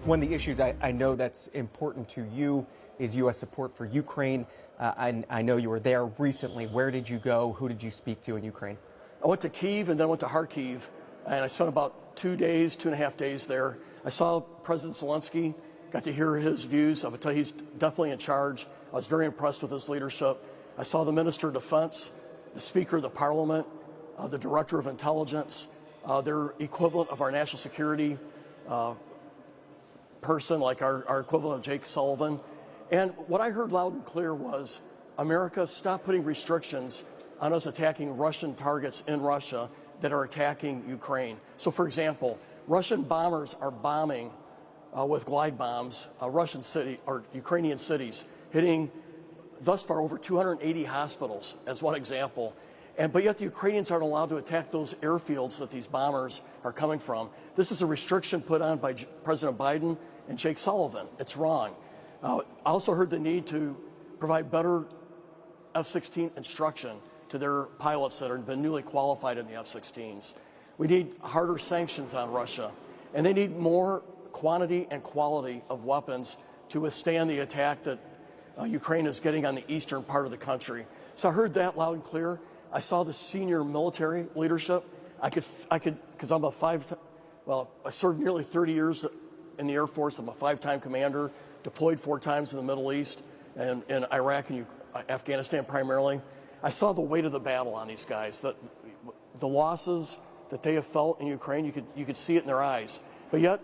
One of the issues I know that's important to you is U.S. support for Ukraine. I know you were there recently. Where did you go? Who did you speak to in Ukraine? I went to Kyiv and then went to Kharkiv, and I spent about 2 days, 2.5 days there. I saw President Zelensky, got to hear his views. I would tell you he's definitely in charge. I was very impressed with his leadership. I saw the Minister of Defense, the Speaker of the Parliament, the Director of Intelligence, their equivalent of our national security person, like our equivalent of Jake Sullivan. And what I heard loud and clear was, America, stop putting restrictions on us attacking Russian targets in Russia that are attacking Ukraine. So, for example, Russian bombers are bombing with glide bombs Russian city or Ukrainian cities, hitting thus far over 280 hospitals, as one example. But yet the Ukrainians aren't allowed to attack those airfields that these bombers are coming from. This is a restriction put on by President Biden and Jake Sullivan. It's wrong. I also heard the need to provide better F-16 instruction to their pilots that have been newly qualified in the F-16s. We need harder sanctions on Russia, and they need more quantity and quality of weapons to withstand the attack that Ukraine is getting on the eastern part of the country. So I heard that loud and clear. I saw the senior military leadership. I could, because I served nearly 30 years in the Air Force. I'm a 5-time commander, deployed 4 times in the Middle East and in Iraq and Afghanistan primarily. I saw the weight of the battle on these guys, the losses that they have felt in Ukraine. You could see it in their eyes. But yet,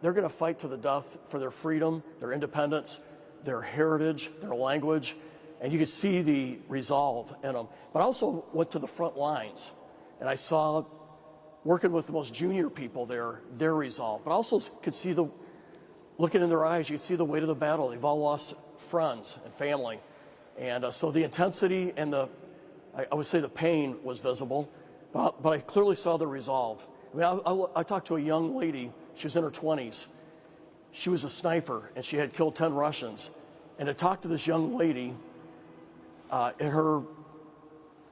they're going to fight to the death for their freedom, their independence, their heritage, their language, and you could see the resolve in them. But I also went to the front lines, and I saw, working with the most junior people there, their resolve. But I also could see looking in their eyes, you could see the weight of the battle. They've all lost friends and family. And so the intensity and I would say the pain was visible, but I clearly saw the resolve. I mean, I talked to a young lady, she was in her 20s. She was a sniper, and she had killed 10 Russians. And to talk to this young lady, in her,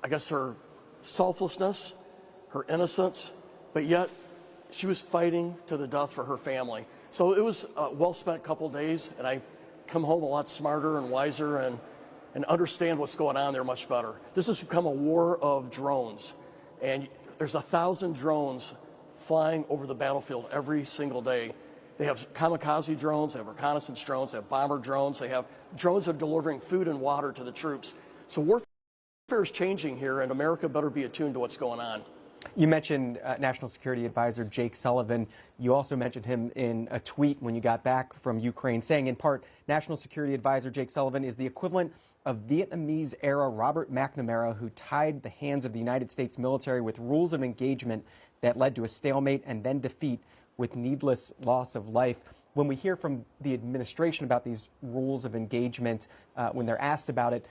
I guess, her selflessness, her innocence, but yet she was fighting to the death for her family. So it was a well-spent couple days, and I come home a lot smarter and wiser and understand what's going on there much better. This has become a war of drones, and there's 1,000 drones flying over the battlefield every single day. They have kamikaze drones, they have reconnaissance drones, they have bomber drones, they have drones that are delivering food and water to the troops. So warfare is changing here, and America better be attuned to what's going on. You mentioned National Security Advisor Jake Sullivan. You also mentioned him in a tweet when you got back from Ukraine, saying in part, National Security Advisor Jake Sullivan is the equivalent of Vietnamese-era Robert McNamara, who tied the hands of the United States military with rules of engagement that led to a stalemate and then defeat with needless loss of life. When we hear from the administration about these rules of engagement, when they're asked about it,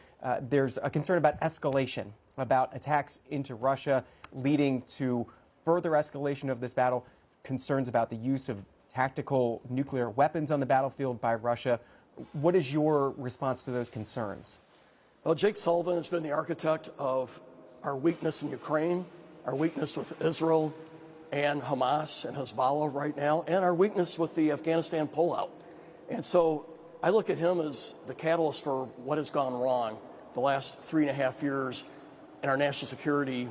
there's a concern about escalation, about attacks into Russia leading to further escalation of this battle, concerns about the use of tactical nuclear weapons on the battlefield by Russia. What is your response to those concerns? Well, Jake Sullivan has been the architect of our weakness in Ukraine, our weakness with Israel and Hamas and Hezbollah right now, and our weakness with the Afghanistan pullout. And so I look at him as the catalyst for what has gone wrong the last 3.5 years in our national security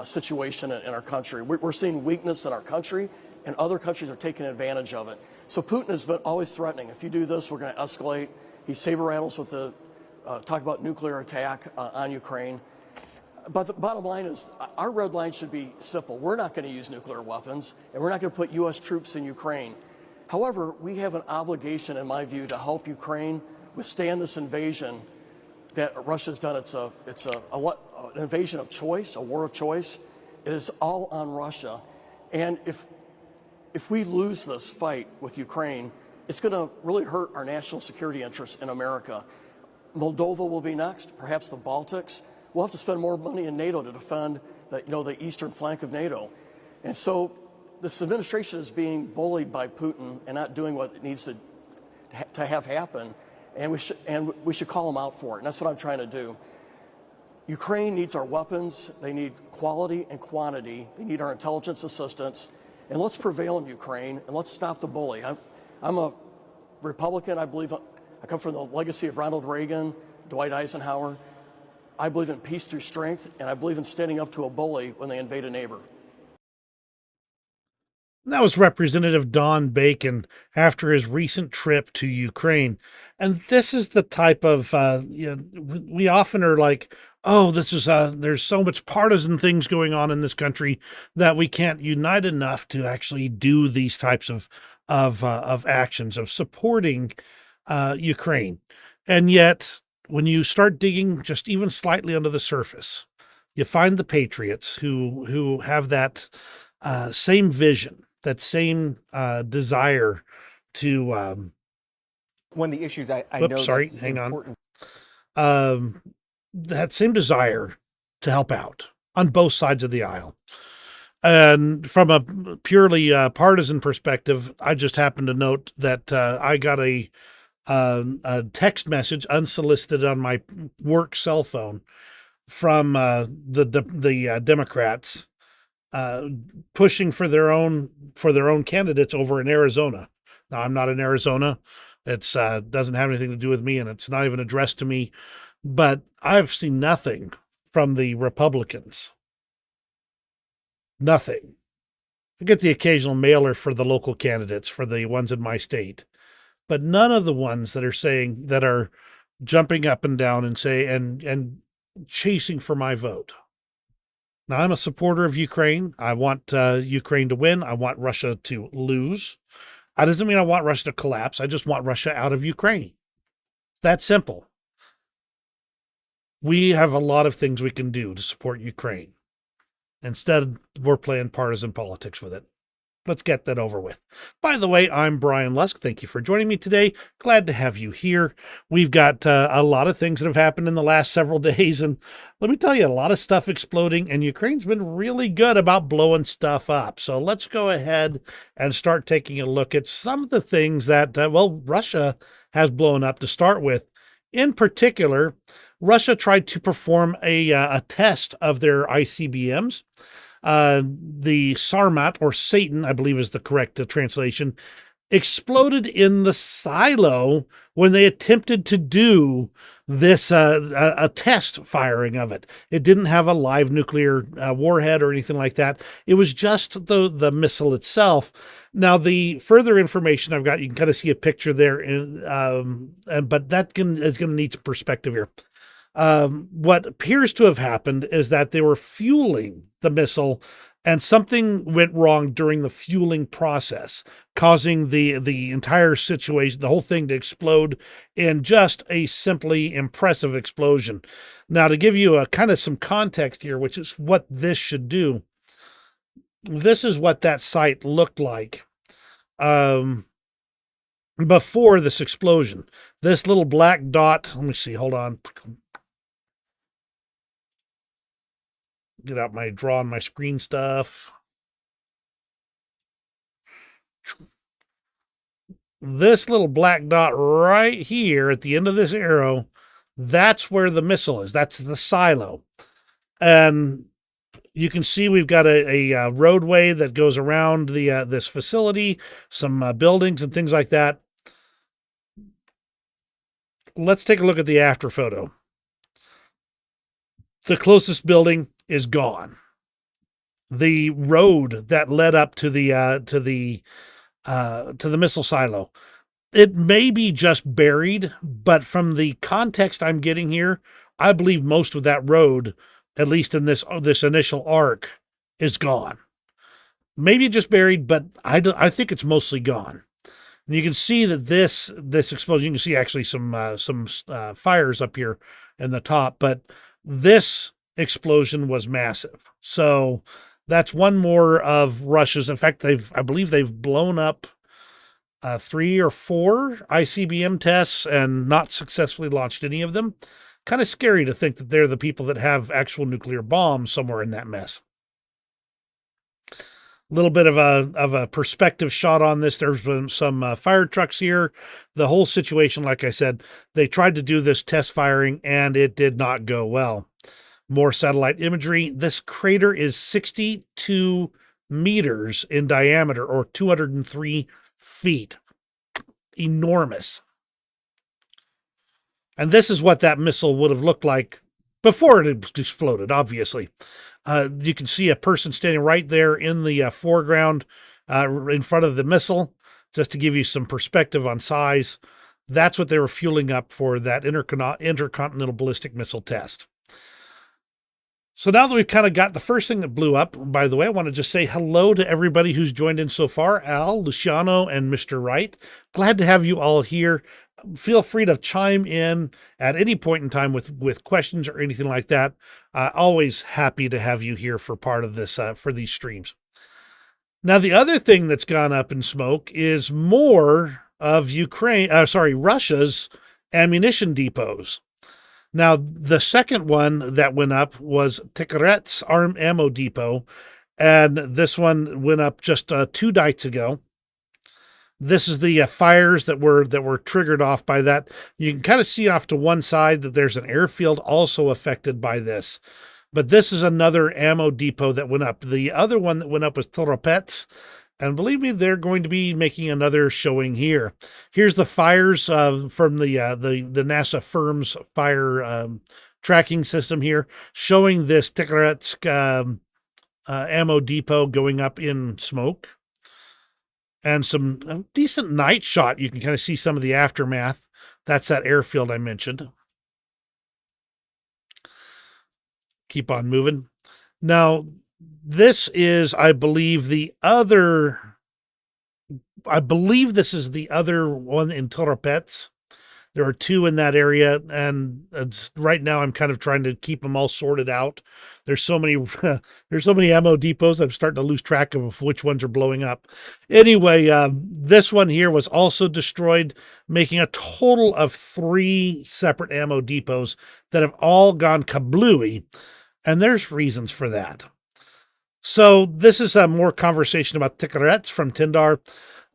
situation in our country. We're seeing weakness in our country, and other countries are taking advantage of it. So Putin has been always threatening. If you do this, we're going to escalate. He saber rattles with the talk about nuclear attack on Ukraine. But the bottom line is, our red line should be simple. We're not going to use nuclear weapons, and we're not going to put U.S. troops in Ukraine. However, we have an obligation, in my view, to help Ukraine withstand this invasion that Russia's done. It's an invasion of choice, a war of choice. It is all on Russia. And if we lose this fight with Ukraine, it's going to really hurt our national security interests in America. Moldova will be next, perhaps the Baltics. We'll have to spend more money in NATO to defend the eastern flank of NATO. And so this administration is being bullied by Putin and not doing what it needs to have happen. And we should call them out for it. And that's what I'm trying to do. Ukraine needs our weapons. They need quality and quantity. They need our intelligence assistance. And let's prevail in Ukraine, and let's stop the bully. I'm a Republican. I come from the legacy of Ronald Reagan, Dwight Eisenhower. I believe in peace through strength, and I believe in standing up to a bully when they invade a neighbor. That was Representative Don Bacon after his recent trip to Ukraine. And this is the type of, we often are like, oh, there's so much partisan things going on in this country that we can't unite enough to actually do these types of actions of supporting Ukraine. And yet, when you start digging just even slightly under the surface, you find the patriots who have that same vision, that same desire to. One of the issues I know that's important. That same desire to help out on both sides of the aisle. And from a purely partisan perspective, I just happened to note that I got a text message unsolicited on my work cell phone from the Democrats pushing for their own candidates over in Arizona. Now, I'm not in Arizona. It's doesn't have anything to do with me, and it's not even addressed to me. But I've seen nothing from the Republicans. Nothing. I get the occasional mailer for the local candidates, for the ones in my state, but none of the ones that are jumping up and down and and chasing for my vote. Now, I'm a supporter of Ukraine. I want Ukraine to win. I want Russia to lose. That doesn't mean I want Russia to collapse. I just want Russia out of Ukraine. It's that simple. We have a lot of things we can do to support Ukraine. Instead, we're playing partisan politics with it. Let's get that over with. By the way, I'm Brian Lusk. Thank you for joining me today. Glad to have you here. We've got a lot of things that have happened in the last several days, and let me tell you, a lot of stuff exploding, and Ukraine's been really good about blowing stuff up. So let's go ahead and start taking a look at some of the things that, Russia has blown up to start with. In particular, Russia tried to perform a test of their ICBMs. The Sarmat, or Satan, I believe is the correct translation, exploded in the silo when they attempted to do this a test firing of it. It didn't have a live nuclear warhead or anything like that. It was just the missile itself. Now, the further information I've got, you can kind of see a picture there, but that is going to need some perspective here. What appears to have happened is that they were fueling the missile and something went wrong during the fueling process, causing the entire situation, the whole thing, to explode in just a simply impressive explosion. Now, to give you a kind of some context here, which is what this should do, this is what that site looked like before this explosion. This little black dot, let me see, hold on. Get out my draw on my screen stuff. This little black dot right here at the end of this arrow, that's where the missile is. That's the silo. And you can see we've got a roadway that goes around this facility, some buildings and things like that. Let's take a look at the after photo. The closest building is gone. The road that led up to the missile silo, it may be just buried, but from the context I'm getting here, I believe most of that road, at least in this initial arc, is gone. Maybe just buried, but I think it's mostly gone. And you can see that this explosion. You can see actually some fires up here in the top, but this explosion was massive. So that's one more of Russia's. In fact, I believe they've blown up 3 or 4 ICBM tests and not successfully launched any of them. Kind of scary to think that they're the people that have actual nuclear bombs somewhere in that mess. A little bit of a perspective shot on this. There's been some fire trucks here. The whole situation, like I said, they tried to do this test firing and it did not go well. More satellite imagery. This crater is 62 meters in diameter, or 203 feet. enormous. And this is what that missile would have looked like before it exploded, obviously. You can see a person standing right there in the foreground in front of the missile, just to give you some perspective on size. That's what they were fueling up for that intercontinental ballistic missile test. So now that we've kind of got the first thing that blew up, by the way, I want to just say hello to everybody who's joined in so far. Al, Luciano, and Mr. Wright. Glad to have you all here. Feel free to chime in at any point in time with questions or anything like that. Always happy to have you here for part of this, for these streams. Now, the other thing that's gone up in smoke is more of Russia's ammunition depots. Now, the second one that went up was Tikhoretsk ammo depot, and this one went up just 2 nights ago. This is the fires that were triggered off by that. You can kind of see off to one side that there's an airfield also affected by this. But this is another ammo depot that went up. The other one that went up was Toropets. And believe me, they're going to be making another showing here. Here's the fires from the NASA firm's fire tracking system here, showing this Tikhoretsk ammo depot going up in smoke. And some decent night shot. You can kind of see some of the aftermath. That's that airfield I mentioned. Keep on moving. Now, this is, I believe this is the other one in Toropets. There are 2 in that area, and right now I'm kind of trying to keep them all sorted out. There's so many ammo depots, I'm starting to lose track of which ones are blowing up. Anyway, this one here was also destroyed, making a total of 3 separate ammo depots that have all gone kablooey, and there's reasons for that. So this is more conversation about Tikhoretsk from Tindar.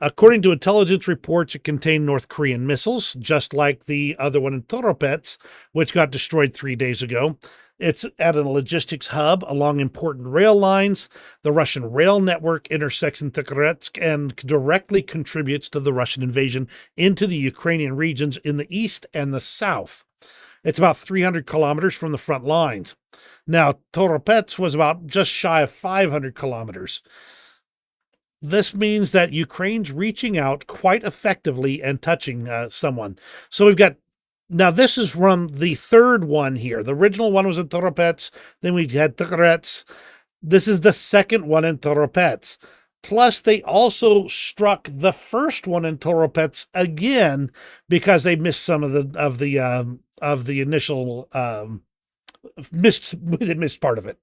According to intelligence reports, it contained North Korean missiles, just like the other one in Toropets, which got destroyed 3 days ago. It's at a logistics hub along important rail lines. The Russian rail network intersects in Tikhoretsk and directly contributes to the Russian invasion into the Ukrainian regions in the east and the south. It's about 300 kilometers from the front lines. Now, Toropets was about just shy of 500 kilometers. This means that Ukraine's reaching out quite effectively and touching someone. So we've got, now this is from the third one here. The original one was in Toropets. Then we had Tikhoretsk. This is the second one in Toropets. Plus, they also struck the first one in Toropets again because they missed some of the initial missed part of it.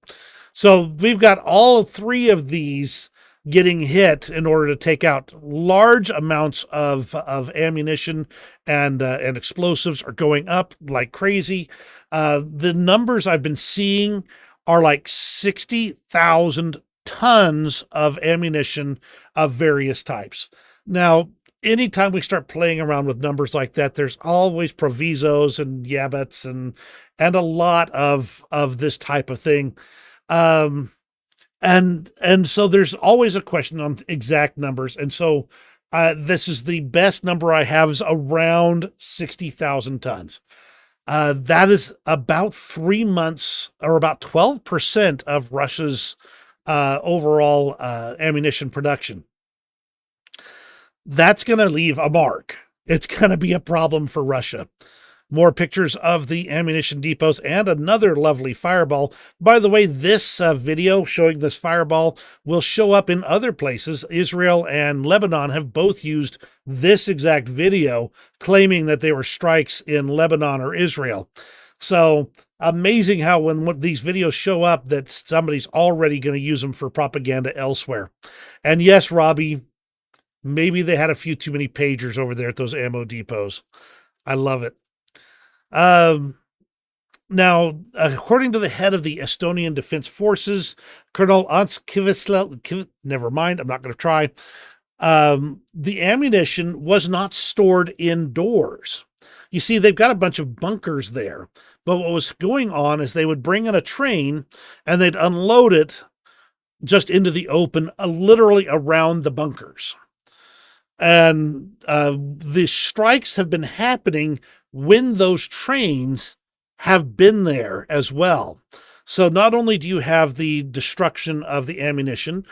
So we've got all 3 of these getting hit in order to take out large amounts of ammunition and explosives are going up like crazy. The numbers I've been seeing are like 60,000 tons of ammunition of various types. Now, anytime we start playing around with numbers like that, there's always provisos and yabbits and a lot of this type of thing. And so there's always a question on exact numbers. And so this is the best number I have is around 60,000 tons. That is about 3 months or about 12% of Russia's overall ammunition production. That's going to leave a mark. It's going to be a problem for Russia. More pictures of the ammunition depots and another lovely fireball. By the way, this video showing this fireball will show up in other places. Israel and Lebanon have both used this exact video, claiming that they were strikes in Lebanon or Israel. So amazing how when these videos show up that somebody's already going to use them for propaganda elsewhere. And yes, Robbie, maybe they had a few too many pagers over there at those ammo depots. I love it. Now, according to the head of the Estonian Defense Forces, Colonel Ants Kivisel, never mind, I'm not going to try. The ammunition was not stored indoors. You see, they've got a bunch of bunkers there. But what was going on is they would bring in a train and they'd unload it just into the open, literally around the bunkers. And the strikes have been happening when those trains have been there as well. So not only do you have the destruction of the ammunition,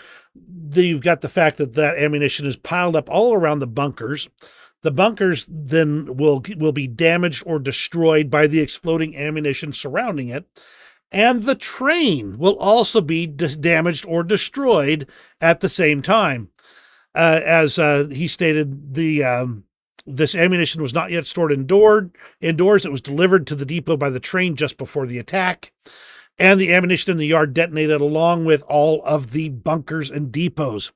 you've got the fact that that ammunition is piled up all around the bunkers. The bunkers then will be damaged or destroyed by the exploding ammunition surrounding it. And the train will also be damaged or destroyed at the same time. As he stated, this ammunition was not yet stored indoors. It was delivered to the depot by the train just before the attack. And the ammunition in the yard detonated along with all of the bunkers and depots.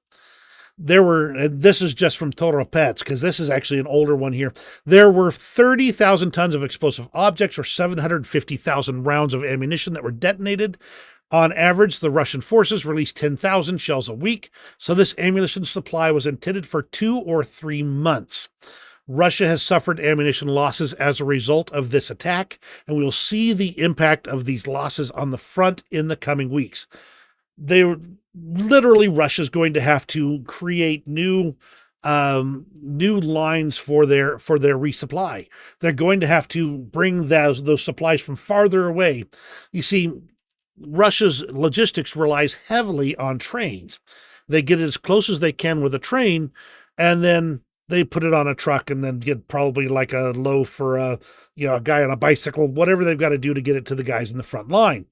And this is just from Total Pets, because this is actually an older one here. There were 30,000 tons of explosive objects, or 750,000 rounds of ammunition that were detonated. On average, the Russian forces released 10,000 shells a week, so this ammunition supply was intended for 2 or 3 months. Russia has suffered ammunition losses as a result of this attack, and we will see the impact of these losses on the front in the coming weeks. Russia's going to have to create new lines for their resupply. They're going to have to bring those supplies from farther away. You see, Russia's logistics relies heavily on trains. They get it as close as they can with a train, and then they put it on a truck and then get probably like a loaf for a guy on a bicycle, whatever they've got to do to get it to the guys in the front line.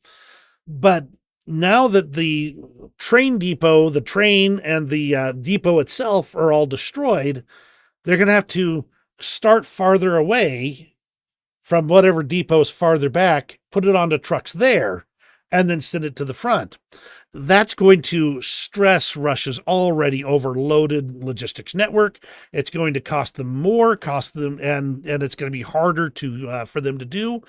But now that the train depot, the train and the depot itself are all destroyed, they're going to have to start farther away from whatever depot is farther back, put it onto trucks there, and then send it to the front. That's going to stress Russia's already overloaded logistics network. It's going to cost them more, and it's going to be harder for them to do.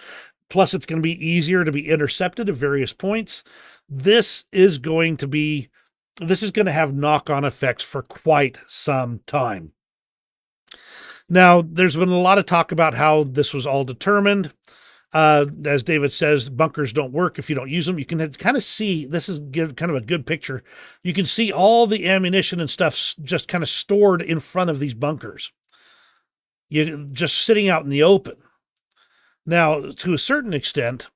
Plus, it's going to be easier to be intercepted at various points. This is going to have knock-on effects for quite some time. Now, there's been a lot of talk about how this was all determined. As David says, bunkers don't work if you don't use them. You can kind of see, this is kind of a good picture. You can see all the ammunition and stuff just kind of stored in front of these bunkers. Just sitting out in the open. Now, to a certain extent,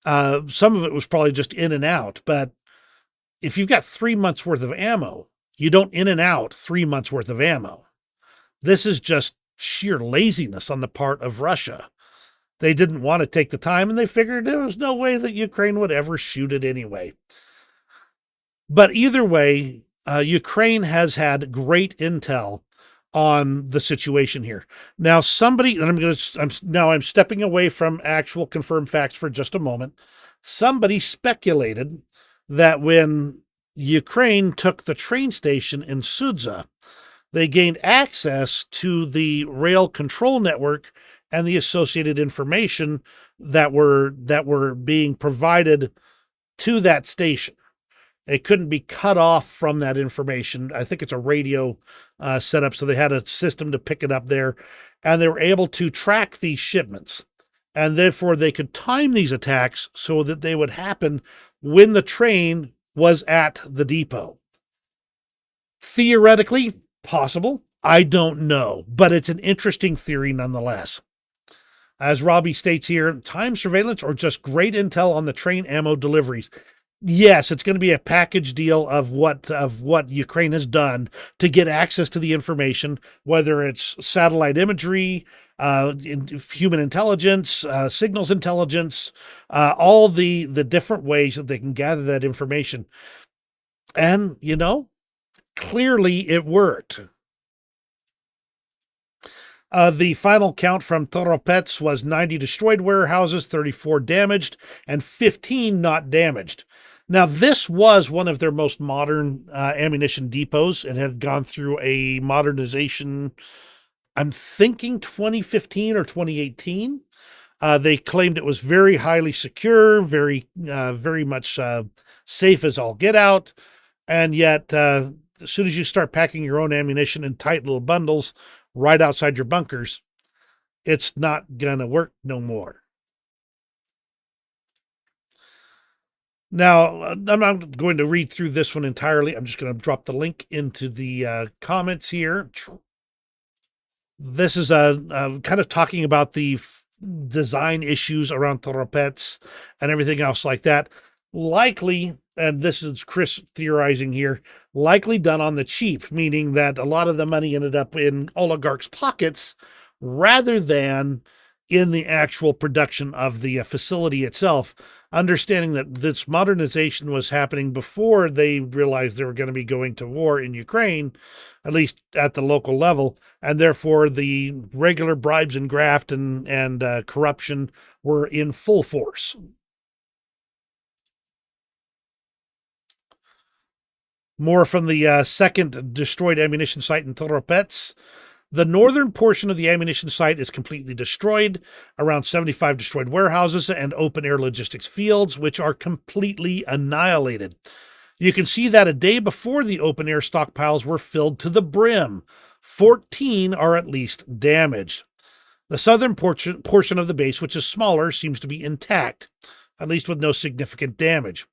some of it was probably just in and out, but if you've got 3 months worth of ammo, you don't in and out 3 months worth of ammo. This is just sheer laziness on the part of Russia. They didn't want to take the time, and they figured there was no way that Ukraine would ever shoot it anyway. But either way, Ukraine has had great intel on the situation here. Now, I'm stepping away from actual confirmed facts for just a moment. Somebody speculated that when Ukraine took the train station in Sudza, they gained access to the rail control network and the associated information that were being provided to that station. It couldn't be cut off from that information. I think it's a radio setup, so they had a system to pick it up there, and they were able to track these shipments. And therefore, they could time these attacks so that they would happen when the train was at the depot. Theoretically, possible. I don't know, but it's an interesting theory nonetheless. As Robbie states here, time surveillance or just great intel on the train ammo deliveries. Yes, it's going to be a package deal of what Ukraine has done to get access to the information, whether it's satellite imagery, human intelligence, signals intelligence, all the different ways that they can gather that information. And, clearly it worked. The final count from Toropets was 90 destroyed warehouses, 34 damaged, and 15 not damaged. Now, this was one of their most modern ammunition depots and had gone through a modernization, I'm thinking 2015 or 2018. They claimed it was very highly secure, very much safe as all get out. And yet, as soon as you start packing your own ammunition in tight little bundles right outside your bunkers, it's not going to work no more. Now, I'm not going to read through this one entirely. I'm just going to drop the link into the comments here. This is kind of talking about the design issues around Toropets and everything else like that. Likely, and this is Chris theorizing here, likely done on the cheap, meaning that a lot of the money ended up in oligarchs' pockets rather than in the actual production of the facility itself. Understanding that this modernization was happening before they realized they were going to be going to war in Ukraine, at least at the local level, and therefore the regular bribes and graft and corruption were in full force. More from the second destroyed ammunition site in Toropets. The northern portion of the ammunition site is completely destroyed, around 75 destroyed warehouses and open-air logistics fields, which are completely annihilated. You can see that a day before the open-air stockpiles were filled to the brim. 14 are at least damaged. The southern portion of the base, which is smaller, seems to be intact, at least with no significant damage.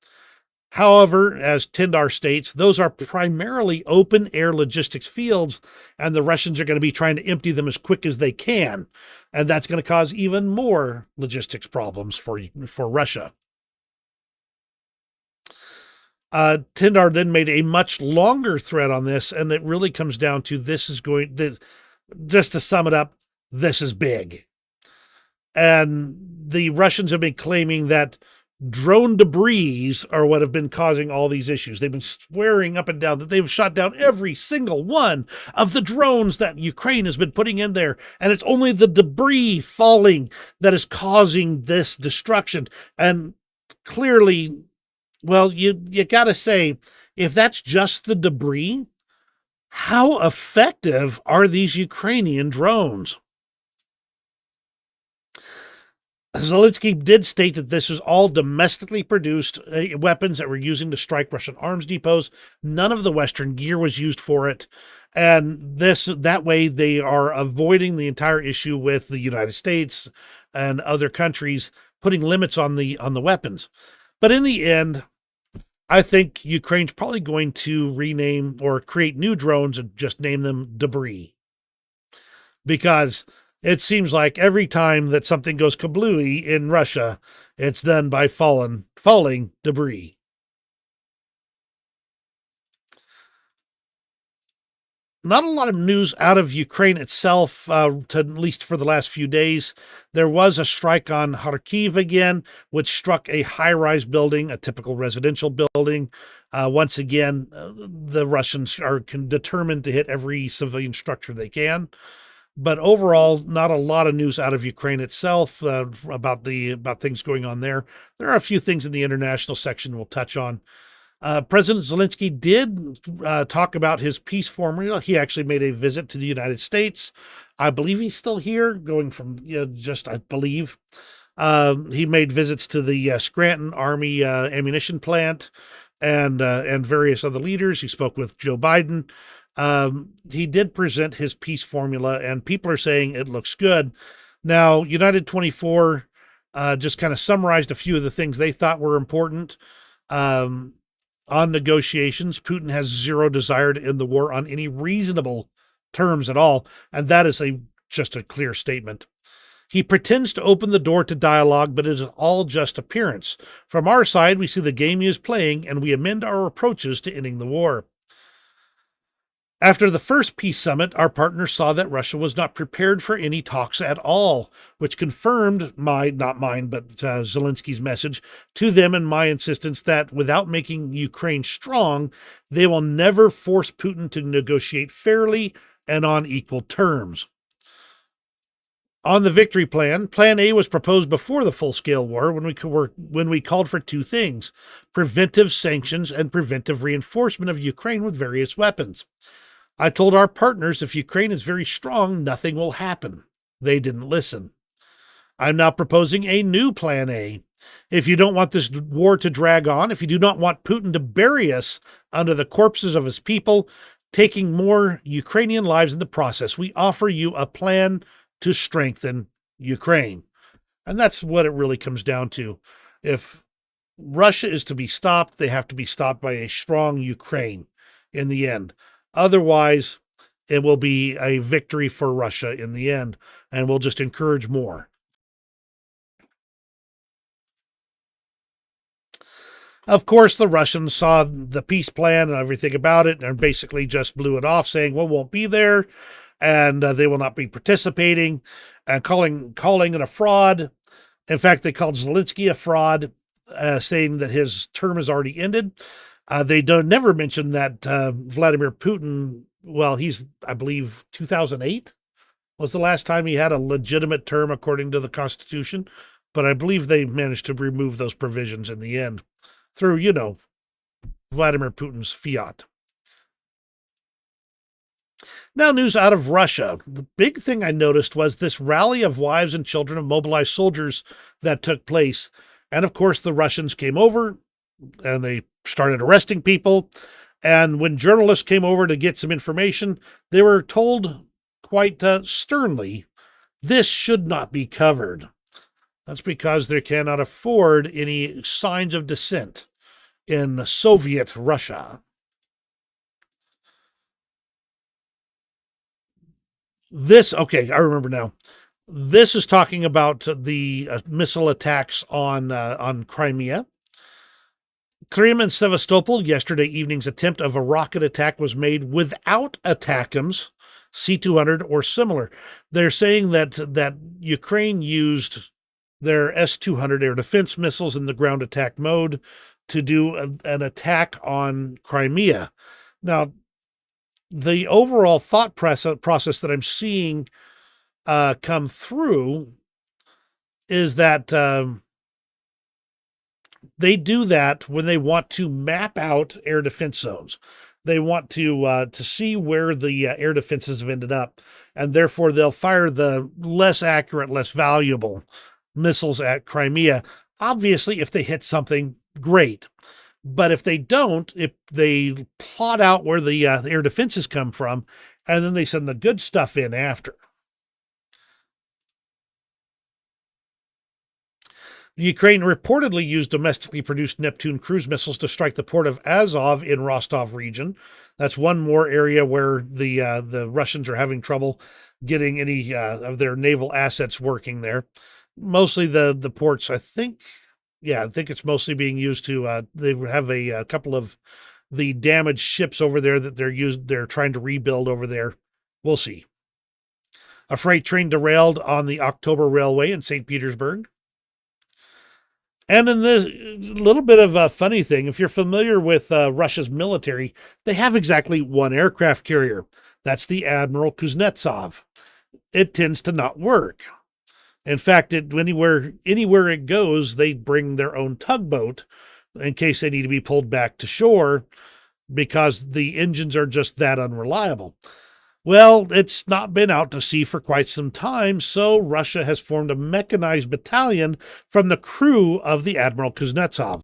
However, as Tindar states, those are primarily open-air logistics fields, and the Russians are going to be trying to empty them as quick as they can, and that's going to cause even more logistics problems for Russia. Tindar then made a much longer thread on this, and it really comes down to just to sum it up, this is big. And the Russians have been claiming that drone debris are what have been causing all these issues. They've been swearing up and down that they've shot down every single one of the drones that Ukraine has been putting in there. And it's only the debris falling that is causing this destruction. And clearly, well, you got to say, if that's just the debris, how effective are these Ukrainian drones? Zelensky did state that this is all domestically produced weapons that were using to strike Russian arms depots. None of the Western gear was used for it. And that way they are avoiding the entire issue with the United States and other countries putting limits on the weapons. But in the end, I think Ukraine's probably going to rename or create new drones and just name them debris. Because it seems like every time that something goes kablooey in Russia, it's done by falling debris. Not a lot of news out of Ukraine itself, at least for the last few days. There was a strike on Kharkiv again, which struck a high-rise building, a typical residential building. Once again, the Russians are determined to hit every civilian structure they can. But overall, not a lot of news out of Ukraine itself about things going on there. There are a few things in the international section we'll touch on. President Zelensky did talk about his peace formula. He actually made a visit to the United States. I believe he's still here, going from I believe. He made visits to the Scranton Army ammunition plant and various other leaders. He spoke with Joe Biden. He did present his peace formula, and people are saying it looks good. Now, United 24 just kind of summarized a few of the things they thought were important. On negotiations, Putin has zero desire to end the war on any reasonable terms at all, and that is just a clear statement. He pretends to open the door to dialogue, but it is all just appearance. From our side, we see the game he is playing, and we amend our approaches to ending the war. After the first peace summit, our partners saw that Russia was not prepared for any talks at all, which confirmed not mine, but Zelensky's message to them and my insistence that without making Ukraine strong, they will never force Putin to negotiate fairly and on equal terms. On the victory plan, Plan A was proposed before the full-scale war when we called for two things: preventive sanctions and preventive reinforcement of Ukraine with various weapons. I told our partners if Ukraine is very strong, nothing will happen. They didn't listen. I'm now proposing a new Plan A. If you don't want this war to drag on, if you do not want Putin to bury us under the corpses of his people, taking more Ukrainian lives in the process, we offer you a plan to strengthen Ukraine. And that's what it really comes down to. If Russia is to be stopped, they have to be stopped by a strong Ukraine in the end. Otherwise, it will be a victory for Russia in the end, and will just encourage more. Of course, the Russians saw the peace plan and everything about it and basically just blew it off, saying, well, won't be there, and they will not be participating, and calling it a fraud. In fact, they called Zelensky a fraud, saying that his term has already ended. They never mention that Vladimir Putin, well, he's, I believe, 2008 was the last time he had a legitimate term according to the Constitution. But I believe they managed to remove those provisions in the end through, Vladimir Putin's fiat. Now, news out of Russia. The big thing I noticed was this rally of wives and children of mobilized soldiers that took place. And of course, the Russians came over and they started arresting people. And when journalists came over to get some information, they were told quite sternly, this should not be covered. That's because they cannot afford any signs of dissent in Soviet Russia. Okay, I remember now. This is talking about the missile attacks on Crimea. Krim and Sevastopol, yesterday evening's attempt of a rocket attack was made without ATACMS, C-200 or similar. They're saying that Ukraine used their S-200 air defense missiles in the ground attack mode to do an attack on Crimea. Now, the overall thought process that I'm seeing come through is that they do that when they want to map out air defense zones. They want to see where the air defenses have ended up, and therefore they'll fire the less accurate, less valuable missiles at Crimea. Obviously, if they hit something, great. But if they don't, if they plot out where the air defenses come from, and then they send the good stuff in after. Ukraine reportedly used domestically produced Neptune cruise missiles to strike the port of Azov in Rostov region. That's one more area where the Russians are having trouble getting any of their naval assets working there. Mostly the ports, I think it's mostly being used to. They have a couple of the damaged ships over there that they're trying to rebuild over there. We'll see. A freight train derailed on the October Railway in St. Petersburg. And in this little bit of a funny thing, if you're familiar with Russia's military, they have exactly one aircraft carrier. That's the Admiral Kuznetsov. It tends to not work. In fact, anywhere it goes, they bring their own tugboat in case they need to be pulled back to shore because the engines are just that unreliable. Well, it's not been out to sea for quite some time, so Russia has formed a mechanized battalion from the crew of the Admiral Kuznetsov.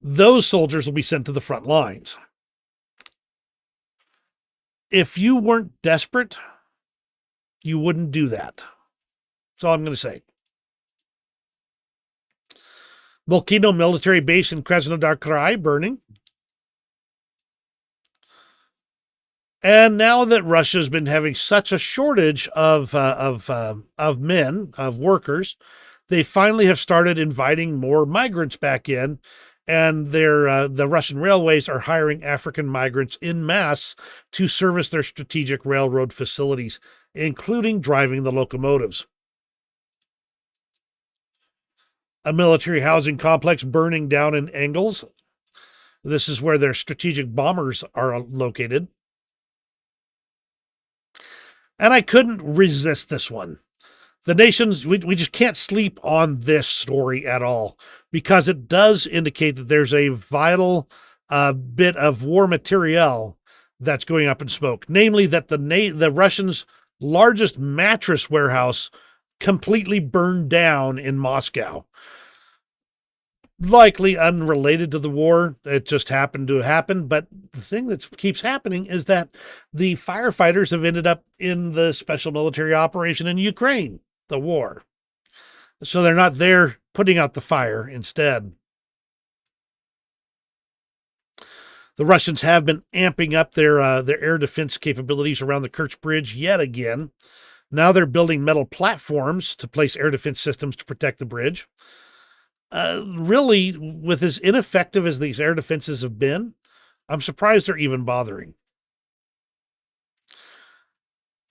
Those soldiers will be sent to the front lines. If you weren't desperate, you wouldn't do that. That's all I'm going to say. Volcano military base in Krasnodar Krai burning. And now that Russia's been having such a shortage of workers, they finally have started inviting more migrants back in, and the Russian railways are hiring African migrants en masse to service their strategic railroad facilities, including driving the locomotives. A military housing complex burning down in Engels. This is where their strategic bombers are located. And I couldn't resist this one. The nations, we just can't sleep on this story at all because it does indicate that there's a vital bit of war materiel that's going up in smoke. Namely, that the Russians' largest mattress warehouse completely burned down in Moscow. Likely unrelated to the war. It just happened to happen. But the thing that keeps happening is that the firefighters have ended up in the special military operation in Ukraine, the war. So they're not there putting out the fire instead. The Russians have been amping up their air defense capabilities around the Kerch Bridge yet again. Now they're building metal platforms to place air defense systems to protect the bridge. Really, with as ineffective as these air defenses have been, I'm surprised they're even bothering.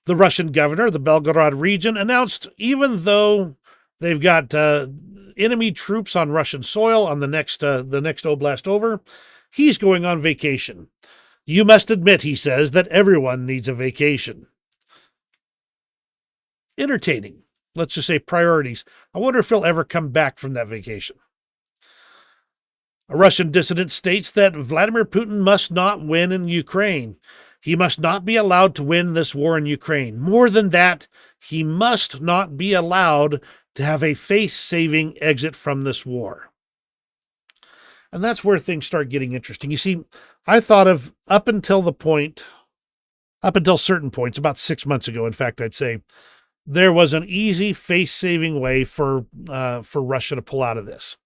The Russian governor of the Belgorod region announced even though they've got enemy troops on Russian soil on the next oblast over, he's going on vacation. You must admit, he says, that everyone needs a vacation. Entertaining. Let's just say priorities. I wonder if he'll ever come back from that vacation. A Russian dissident states that Vladimir Putin must not win in Ukraine. He must not be allowed to win this war in Ukraine. More than that, he must not be allowed to have a face-saving exit from this war. And that's where things start getting interesting. You see, I thought of up until certain points, about 6 months ago, in fact, I'd say, there was an easy face-saving way for Russia to pull out of this.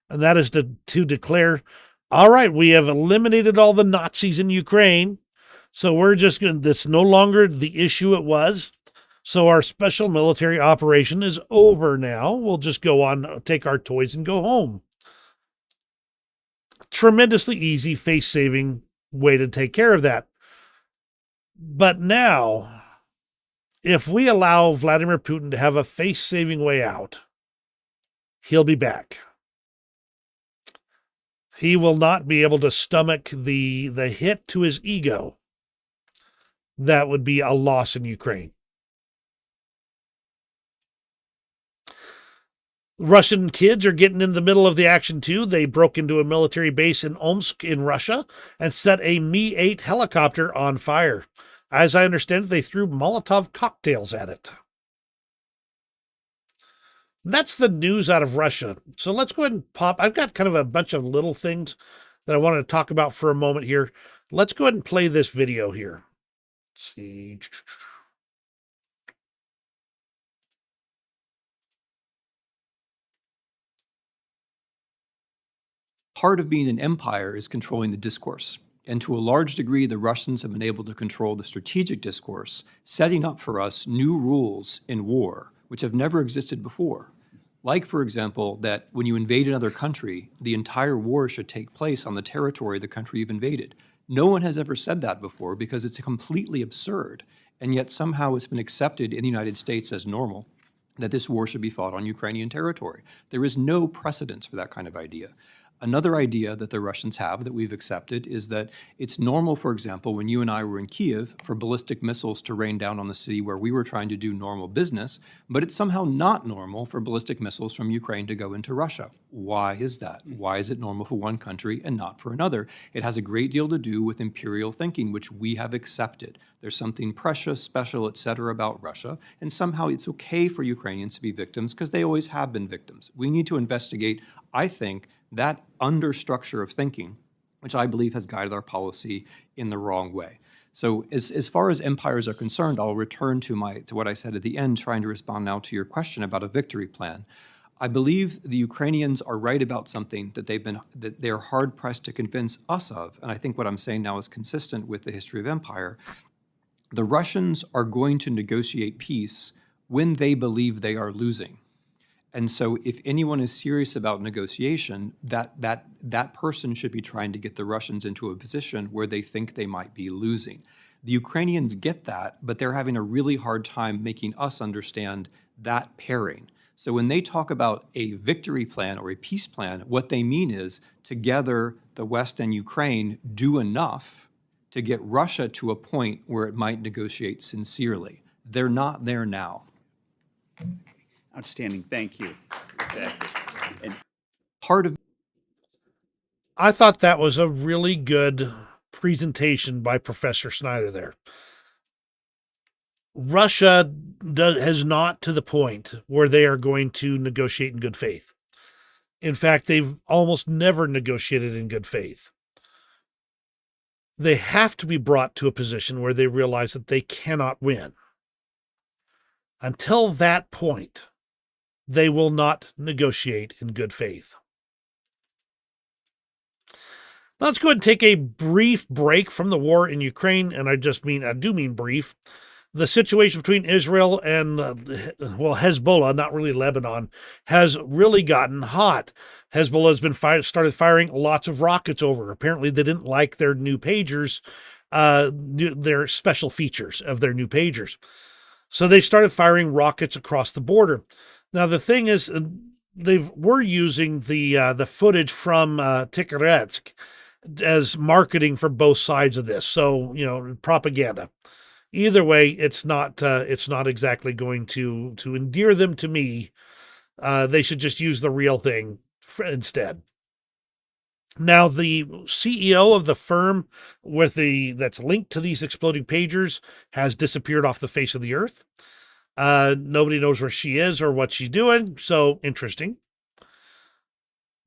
And that is to declare, all right, we have eliminated all the Nazis in Ukraine, so we're just going to, that's no longer the issue it was. So our special military operation is over now. We'll just go on, take our toys and go home. Tremendously easy, face-saving way to take care of that. But now, if we allow Vladimir Putin to have a face-saving way out, he'll be back. He will not be able to stomach the hit to his ego. That would be a loss in Ukraine. Russian kids are getting in the middle of the action too. They broke into a military base in Omsk in Russia and set a Mi-8 helicopter on fire. As I understand it, they threw Molotov cocktails at it. That's the news out of Russia. So let's go ahead and pop. I've got kind of a bunch of little things that I wanted to talk about for a moment here. Let's go ahead and play this video here. Let's see. Part of being an empire is controlling the discourse. And to a large degree, the Russians have been able to control the strategic discourse, setting up for us new rules in war, which have never existed before. Like, for example, that when you invade another country, the entire war should take place on the territory of the country you've invaded. No one has ever said that before because it's completely absurd, and yet somehow it's been accepted in the United States as normal that this war should be fought on Ukrainian territory. There is no precedence for that kind of idea. Another idea that the Russians have that we've accepted is that it's normal, for example, when you and I were in Kiev, for ballistic missiles to rain down on the city where we were trying to do normal business, but it's somehow not normal for ballistic missiles from Ukraine to go into Russia. Why is that? Why is it normal for one country and not for another? It has a great deal to do with imperial thinking, which we have accepted. There's something precious, special, etc. about Russia, and somehow it's okay for Ukrainians to be victims because they always have been victims. We need to investigate, I think, that understructure of thinking, which I believe has guided our policy in the wrong way. So as far as empires are concerned, I'll return to what I said at the end, trying to respond now to your question about a victory plan. I believe the Ukrainians are right about something that they're hard pressed to convince us of, and I think what I'm saying now is consistent with the history of empire. The Russians are going to negotiate peace when they believe they are losing. And so if anyone is serious about negotiation, that person should be trying to get the Russians into a position where they think they might be losing. The Ukrainians get that, but they're having a really hard time making us understand that pairing. So when they talk about a victory plan or a peace plan, what they mean is together the West and Ukraine do enough to get Russia to a point where it might negotiate sincerely. They're not there now. Outstanding. Thank you. Exactly. And I thought that was a really good presentation by Professor Snyder there. Russia has not to the point where they are going to negotiate in good faith. In fact, they've almost never negotiated in good faith. They have to be brought to a position where they realize that they cannot win. Until that point, they will not negotiate in good faith. Let's go ahead and take a brief break from the war in Ukraine, and I do mean brief. The situation between Israel and, Hezbollah, not really Lebanon, has really gotten hot. Hezbollah has been started firing lots of rockets over. Apparently, they didn't like their new pagers, their special features of their new pagers. So they started firing rockets across the border. Now, the thing is, they were using the footage from Tikretsk as marketing for both sides of this. So, propaganda. Either way, it's not exactly going to endear them to me. They should just use the real thing instead. Now, the CEO of the firm that's linked to these exploding pagers has disappeared off the face of the earth. Nobody knows where she is or what she's doing. So interesting.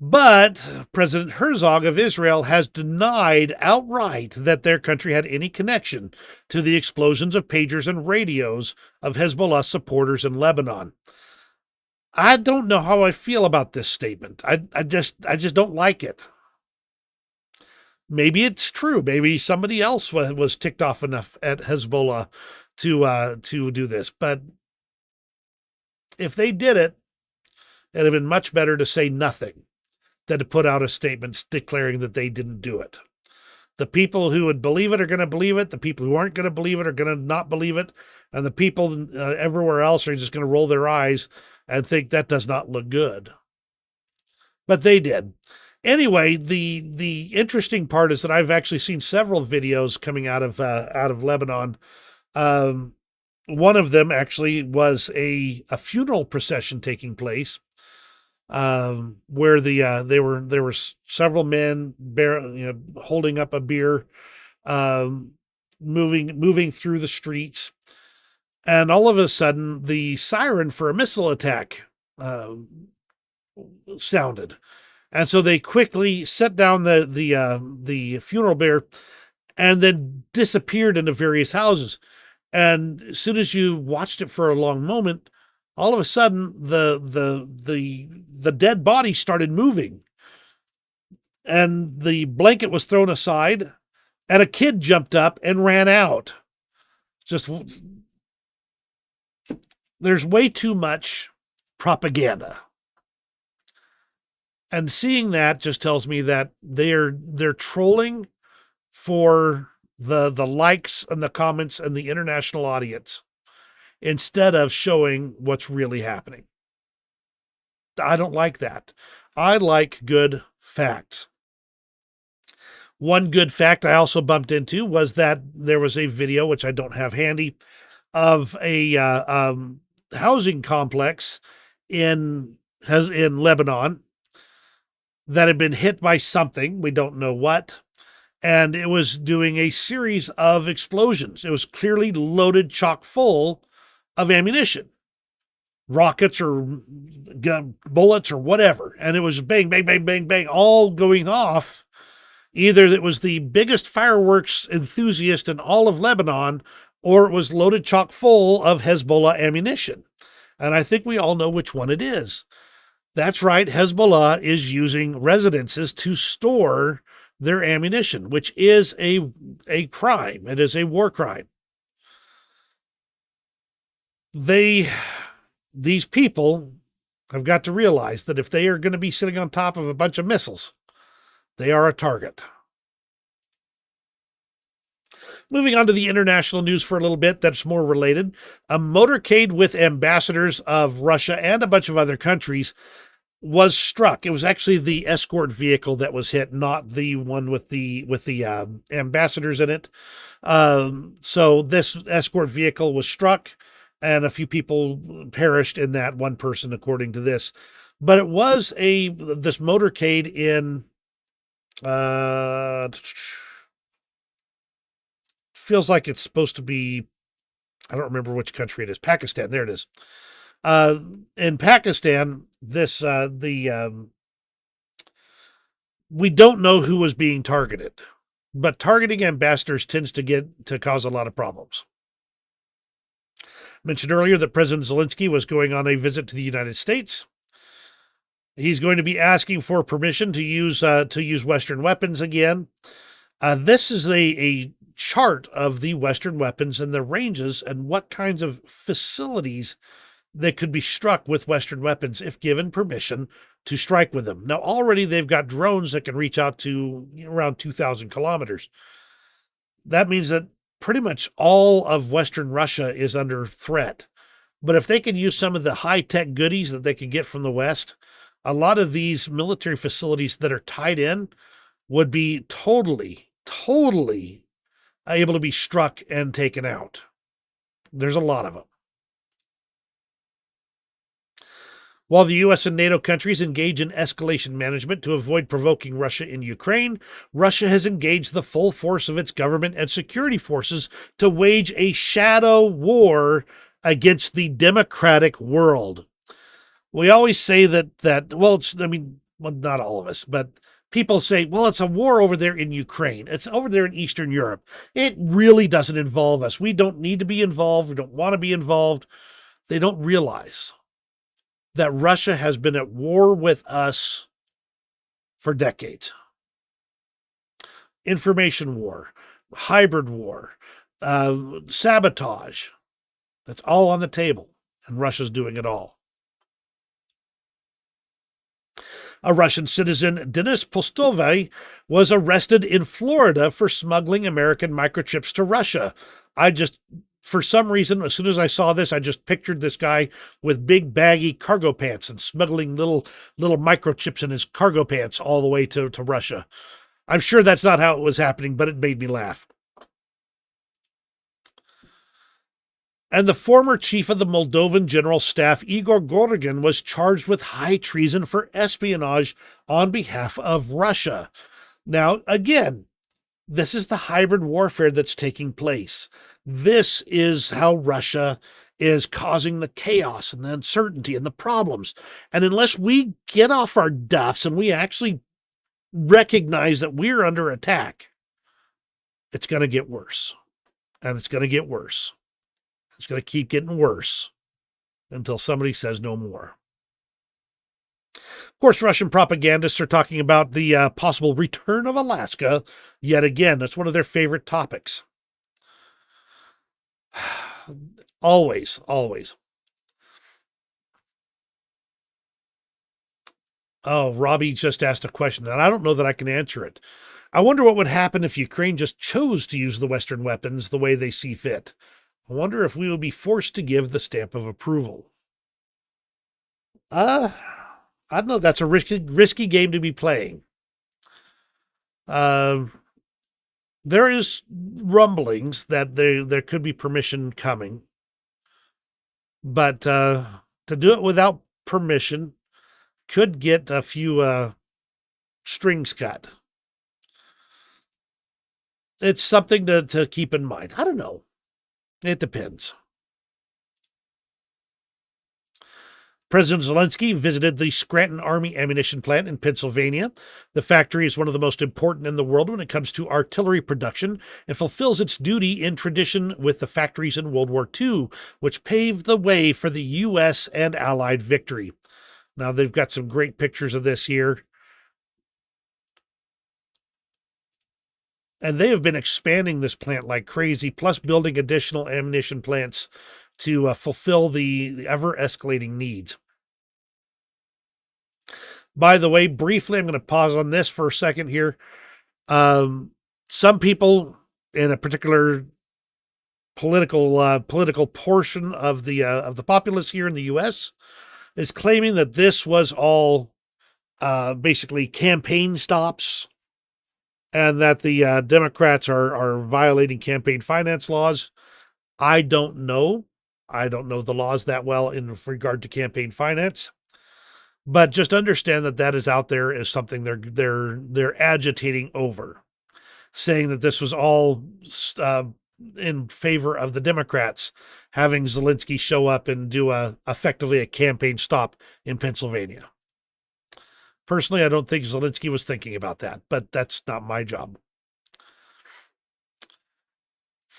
But President Herzog of Israel has denied outright that their country had any connection to the explosions of pagers and radios of Hezbollah supporters in Lebanon. I don't know how I feel about this statement. I just don't like it. Maybe it's true. Maybe somebody else was ticked off enough at Hezbollah to do this. But if they did it, it'd have been much better to say nothing than to put out a statement declaring that they didn't do it. The people who would believe it are going to believe it. The people who aren't going to believe it are going to not believe it. And the people everywhere else are just going to roll their eyes and think that does not look good. But they did. Anyway, the interesting part is that I've actually seen several videos coming out of Lebanon. One of them actually was a funeral procession taking place, where there were several men holding up a bier, moving through the streets, and all of a sudden the siren for a missile attack sounded, and so they quickly set down the funeral bier, and then disappeared into various houses. And as soon as you watched it for a long moment, all of a sudden the dead body started moving, and the blanket was thrown aside, and a kid jumped up and ran out. There's way too much propaganda. And seeing that just tells me that they're trolling for the likes and the comments and the international audience, instead of showing what's really happening. I don't like that. I like good facts. One good fact I also bumped into was that there was a video, which I don't have handy, of a housing complex in Lebanon that had been hit by something, we don't know what, and it was doing a series of explosions. It was clearly loaded chock full of ammunition, rockets or bullets or whatever. And it was bang, bang, bang, bang, bang, all going off. Either it was the biggest fireworks enthusiast in all of Lebanon, or it was loaded chock full of Hezbollah ammunition. And I think we all know which one it is. That's right. Hezbollah is using residences to store their ammunition, which is a crime. It is a war crime. These people have got to realize that if they are going to be sitting on top of a bunch of missiles, they are a target. Moving on to the international news for a little bit that's more related. A motorcade with ambassadors of Russia and a bunch of other countries was struck. It was actually the escort vehicle that was hit, not the one with the ambassadors in it. So this escort vehicle was struck, and a few people perished in that, one person, according to this. But it was this motorcade in, feels like it's supposed to be, I don't remember which country it is. Pakistan, there it is. In Pakistan, we don't know who was being targeted, but targeting ambassadors tends to cause a lot of problems. Mentioned earlier that President Zelensky was going on a visit to the United States. He's going to be asking for permission to use Western weapons again. This is a chart of the Western weapons and the ranges and what kinds of facilities that could be struck with Western weapons if given permission to strike with them. Now, already they've got drones that can reach out to around 2,000 kilometers. That means that pretty much all of Western Russia is under threat. But if they can use some of the high-tech goodies that they can get from the West, a lot of these military facilities that are tied in would be totally able to be struck and taken out. There's a lot of them. While the U.S. and NATO countries engage in escalation management to avoid provoking Russia in Ukraine, Russia has engaged the full force of its government and security forces to wage a shadow war against the democratic world. We always say that well, not all of us, but people say, well, it's a war over there in Ukraine. It's over there in Eastern Europe. It really doesn't involve us. We don't need to be involved. We don't want to be involved. They don't realize that Russia has been at war with us for decades. Information war, hybrid war, sabotage. That's all on the table, and Russia's doing it all. A Russian citizen, Denis Postovy, was arrested in Florida for smuggling American microchips to Russia. For some reason, as soon as I saw this, I just pictured this guy with big baggy cargo pants and smuggling little microchips in his cargo pants all the way to Russia. I'm sure that's not how it was happening, but it made me laugh. And the former chief of the Moldovan General Staff, Igor Gorgin, was charged with high treason for espionage on behalf of Russia. Now, again, this is the hybrid warfare that's taking place. This is how Russia is causing the chaos and the uncertainty and the problems. And unless we get off our duffs and we actually recognize that we're under attack, it's going to get worse. And it's going to get worse. It's going to keep getting worse until somebody says no more. Of course, Russian propagandists are talking about the possible return of Alaska yet again. That's one of their favorite topics. Always. Oh, Robbie just asked a question, and I don't know that I can answer it. I wonder what would happen if Ukraine just chose to use the Western weapons the way they see fit. I wonder if we would be forced to give the stamp of approval. I don't know. That's a risky game to be playing. There is rumblings that there could be permission coming, but to do it without permission could get a few strings cut. It's something to keep in mind. I don't know. It depends. President Zelensky visited the Scranton Army ammunition plant in Pennsylvania. The factory is one of the most important in the world when it comes to artillery production and fulfills its duty in tradition with the factories in World War II, which paved the way for the U.S. and Allied victory. Now, they've got some great pictures of this here. And they have been expanding this plant like crazy, plus building additional ammunition plants to fulfill the ever-escalating needs. By the way, briefly, I'm going to pause on this for a second here. Some people in a particular political portion of the populace here in the U.S. is claiming that this was all basically campaign stops, and that the Democrats are violating campaign finance laws. I don't know. I don't know the laws that well in regard to campaign finance, but just understand that is out there as something they're agitating over, saying that this was all in favor of the Democrats having Zelensky show up and do effectively a campaign stop in Pennsylvania. Personally, I don't think Zelensky was thinking about that, but that's not my job.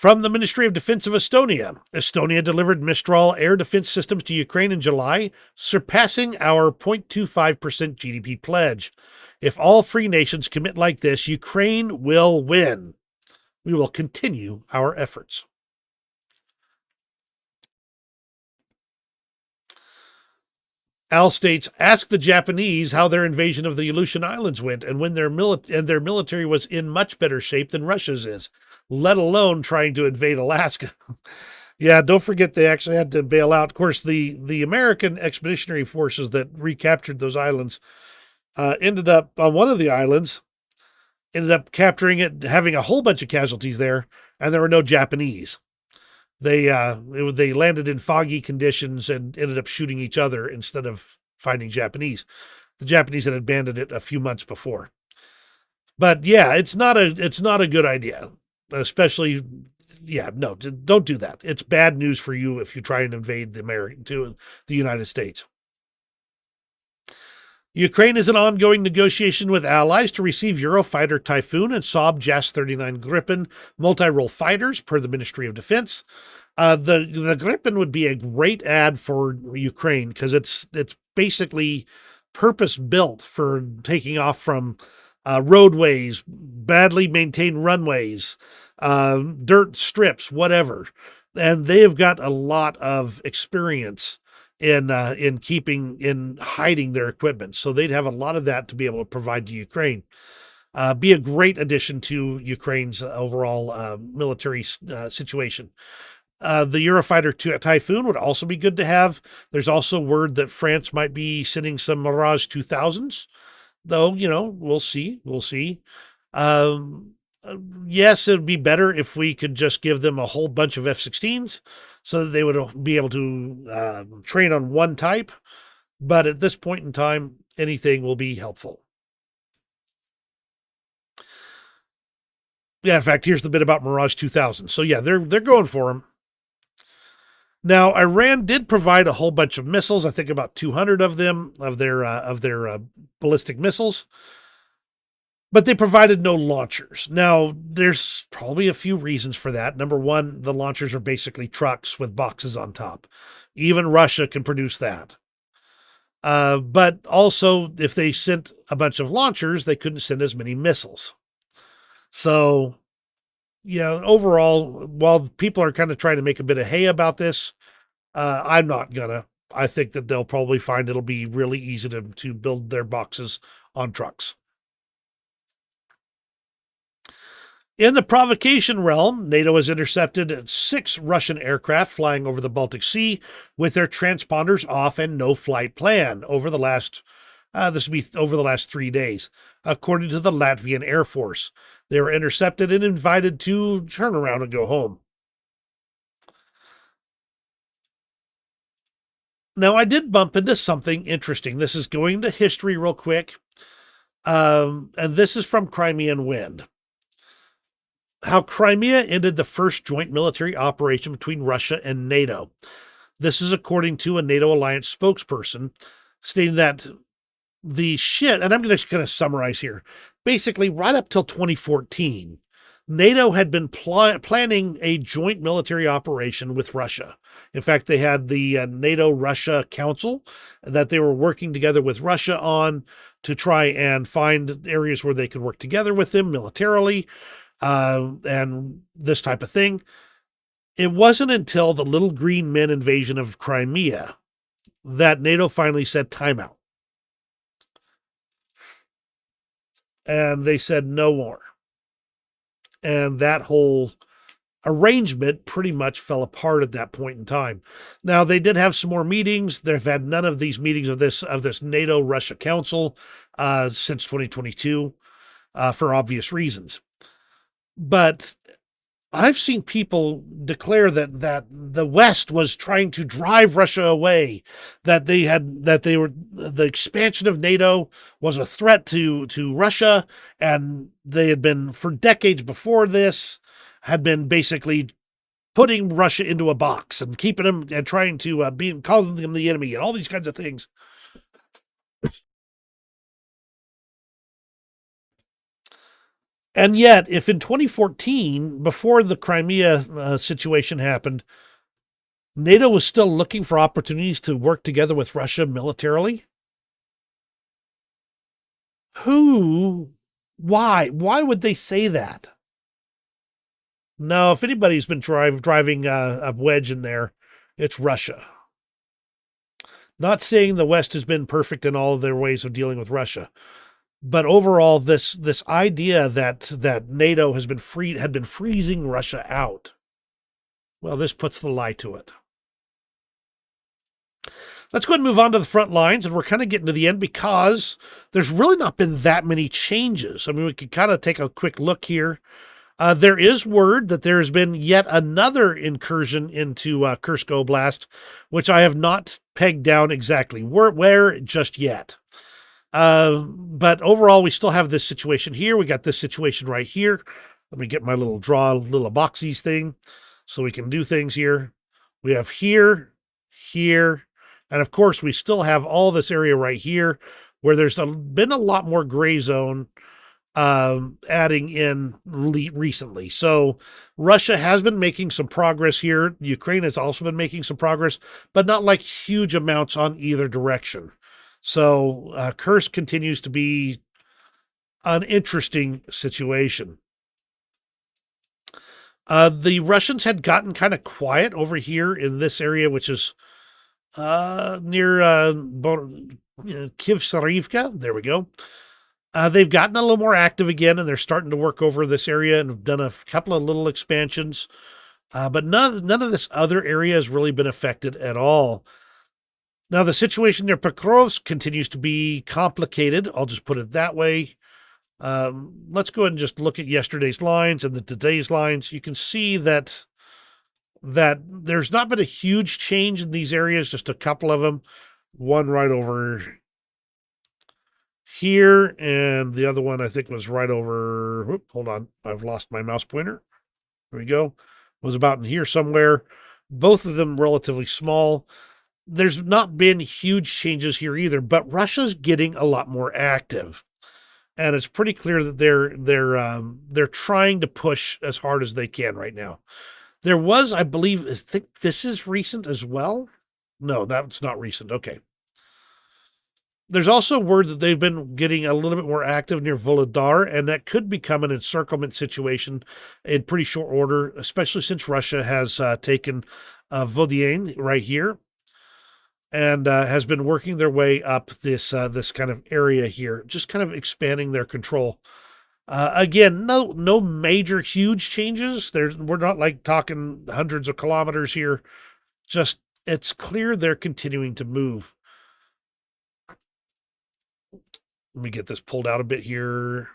From the Ministry of Defense of Estonia, Estonia delivered Mistral air defense systems to Ukraine in July, surpassing our 0.25% GDP pledge. If all free nations commit like this, Ukraine will win. We will continue our efforts. Al states, ask the Japanese how their invasion of the Aleutian Islands went and when their military was in much better shape than Russia's is, let alone trying to invade Alaska. Yeah, don't forget they actually had to bail out. Of course, the American expeditionary forces that recaptured those islands ended up on one of the islands, ended up capturing it, having a whole bunch of casualties there, and there were no Japanese. They landed in foggy conditions and ended up shooting each other instead of finding Japanese. The Japanese had abandoned it a few months before. But yeah, it's not a good idea, especially. Yeah, no, don't do that. It's bad news for you if you try and invade the United States. Ukraine is in ongoing negotiation with allies to receive Eurofighter Typhoon and Saab JAS-39 Gripen multi-role fighters, per the Ministry of Defense. The Gripen would be a great ad for Ukraine because it's basically purpose-built for taking off from roadways, badly maintained runways, dirt strips, whatever. And they have got a lot of experience in hiding their equipment. So they'd have a lot of that to be able to provide to Ukraine. Be a great addition to Ukraine's overall military situation. The Eurofighter Typhoon would also be good to have. There's also word that France might be sending some Mirage 2000s, though, we'll see. Yes, it would be better if we could just give them a whole bunch of F-16s so that they would be able to train on one type. But at this point in time, anything will be helpful. Yeah, in fact, here's the bit about Mirage 2000. So yeah, they're going for them. Now, Iran did provide a whole bunch of missiles. I think about 200 of them, of their ballistic missiles. But they provided no launchers. Now, there's probably a few reasons for that. Number one, the launchers are basically trucks with boxes on top. Even Russia can produce that. But also, if they sent a bunch of launchers, they couldn't send as many missiles. So, overall, while people are kind of trying to make a bit of hay about this, I'm not gonna. I think that they'll probably find it'll be really easy to build their boxes on trucks. In the provocation realm, NATO has intercepted 6 Russian aircraft flying over the Baltic Sea with their transponders off and no flight plan over the last, this will be over the last 3 days, according to the Latvian Air Force. They were intercepted and invited to turn around and go home. Now, I did bump into something interesting. This is going to history real quick, and this is from Crimean Wind. How Crimea ended the first joint military operation between Russia and NATO. This is according to a NATO alliance spokesperson, stating that and I'm going to kind of summarize here. Basically, right up till 2014, NATO had been planning a joint military operation with Russia. In fact, they had the NATO-Russia Council that they were working together with Russia on to try and find areas where they could work together with them militarily. And this type of thing. It wasn't until the little green men invasion of Crimea that NATO finally said timeout. And they said no more. And that whole arrangement pretty much fell apart at that point in time. Now, they did have some more meetings. They've had none of these meetings of this NATO-Russia Council since 2022 for obvious reasons. But I've seen people declare that the West was trying to drive Russia away, that the expansion of NATO was a threat to Russia, and they had been, for decades before this, had been basically putting Russia into a box and keeping them and trying to calling them the enemy and all these kinds of things. And yet, if in 2014, before the Crimea situation happened, NATO was still looking for opportunities to work together with Russia militarily, why would they say that? No, if anybody's been driving a wedge in there, it's Russia. Not saying the West has been perfect in all of their ways of dealing with Russia, but overall, this idea that NATO had been freezing Russia out. Well, this puts the lie to it. Let's go ahead and move on to the front lines, and we're kind of getting to the end because there's really not been that many changes. I mean, we could kind of take a quick look here. There is word that there has been yet another incursion into Kursk Oblast, which I have not pegged down exactly where just yet. But overall, we still have this situation here. We got this situation right here. Let me get my little boxies thing so we can do things here. We have here, and of course, we still have all this area right here where there's been a lot more gray zone adding in recently. So Russia has been making some progress here. Ukraine has also been making some progress, but not like huge amounts on either direction. So Kursk continues to be an interesting situation. The Russians had gotten kind of quiet over here in this area, which is near Kiev-Sarivka. There we go. They've gotten a little more active again, and they're starting to work over this area and have done a couple of little expansions. But none of this other area has really been affected at all. Now, the situation near Pokrovsk continues to be complicated. I'll just put it that way. Let's go ahead and just look at yesterday's lines and today's lines. You can see that there's not been a huge change in these areas, just a couple of them. One right over here, and the other one I think was right over, whoop, hold on, I've lost my mouse pointer. There we go. Was about in here somewhere. Both of them relatively small. There's not been huge changes here either, but Russia's getting a lot more active. And it's pretty clear that they're trying to push as hard as they can right now. There was, I believe, I think this is recent as well. No, that's not recent. Okay. There's also word that they've been getting a little bit more active near Volodar, and that could become an encirclement situation in pretty short order, especially since Russia has taken Vodiane right here and has been working their way up this kind of area here, just kind of expanding their control. Again, no major huge changes. We're not like talking hundreds of kilometers here. Just it's clear they're continuing to move. Let me get this pulled out a bit here.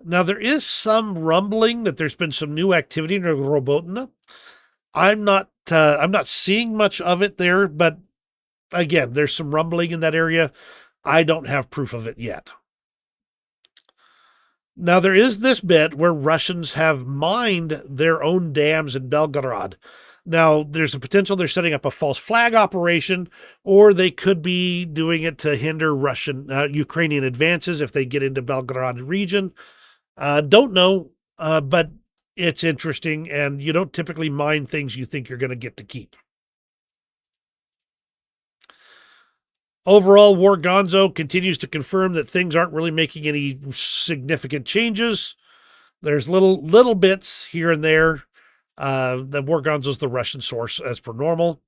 Now there is some rumbling that there's been some new activity near Robotina. I'm not seeing much of it there, but again, there's some rumbling in that area. I don't have proof of it yet. Now, there is this bit where Russians have mined their own dams in Belgorod. Now, there's a potential they're setting up a false flag operation, or they could be doing it to hinder Ukrainian advances if they get into Belgorod region. Don't know, but it's interesting, and you don't typically mine things you think you're going to get to keep. Overall, War Gonzo continues to confirm that things aren't really making any significant changes. There's little bits here and there. The War Gonzo's the Russian source, as per normal.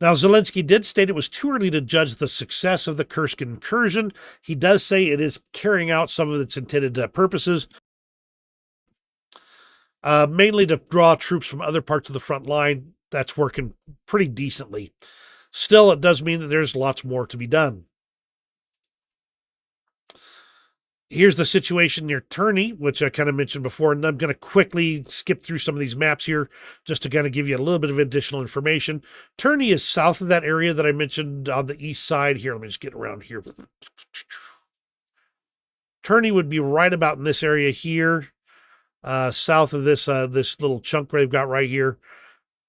Now, Zelensky did state it was too early to judge the success of the Kursk incursion. He does say it is carrying out some of its intended purposes, mainly to draw troops from other parts of the front line. That's working pretty decently. Still, it does mean that there's lots more to be done. Here's the situation near Turney, which I kind of mentioned before, and I'm going to quickly skip through some of these maps here just to kind of give you a little bit of additional information. Turney is south of that area that I mentioned on the east side. Here, let me just get around here. Turney would be right about in this area here, south of this little chunk they've got right here.